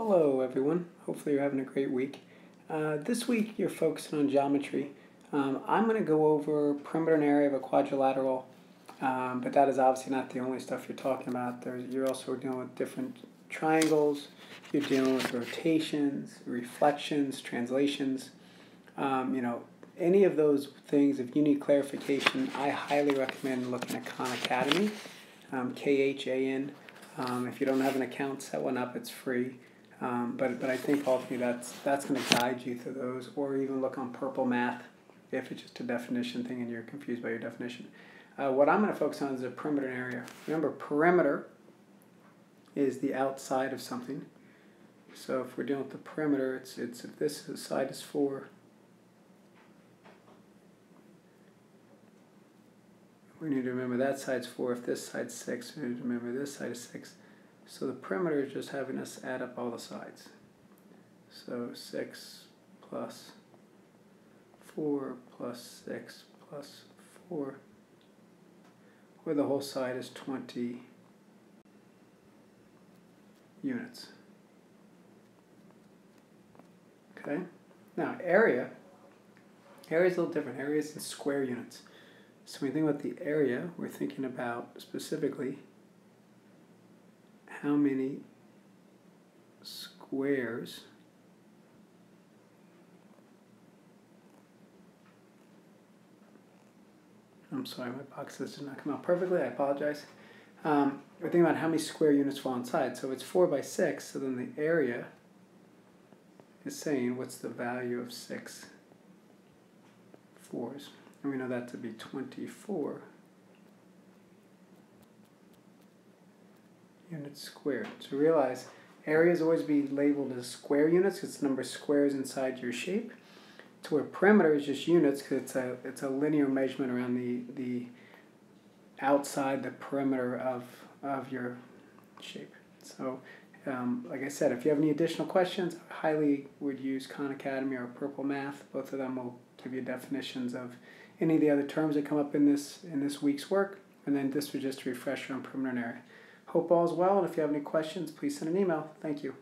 Hello everyone, hopefully you're having a great week. This week you're focusing on geometry. I'm going to go over perimeter and area of a quadrilateral, but that is obviously not the only stuff you're talking about. You're also dealing with different triangles, you're dealing with rotations, reflections, translations. Any of those things, if you need clarification, I highly recommend looking at Khan Academy, KHAN. If you don't have an account, set one up, it's free. But I think ultimately that's going to guide you through those, or even look on Purple Math if it's just a definition thing and you're confused by your definition. What I'm going to focus on is the perimeter and area. Remember, perimeter is the outside of something. So if we're dealing with the perimeter, it's if this side is 4, we need to remember that side's 4. If this side's 6, we need to remember this side is 6. So the perimeter is just having us add up all the sides. So 6 plus 4 plus 6 plus 4, where the whole side is 20 units. Okay? Now area is a little different. Area is in square units. So when you think about the area, we're thinking about specifically how many squares I'm sorry, my boxes did not come out perfectly, I apologize. We're thinking about how many square units fall inside. So it's 4 by 6, so then the area is saying what's the value of 6 fours. And we know that to be 24 units squared. So realize areas always be labeled as square units because it's the number of squares inside your shape. To where perimeter is just units because it's a linear measurement around the outside the perimeter of your shape. So like I said, if you have any additional questions, I highly would use Khan Academy or Purple Math. Both of them will give you definitions of any of the other terms that come up in this week's work. And then this was just a refresher on perimeter and area. Hope all is well, and if you have any questions, please send an email. Thank you.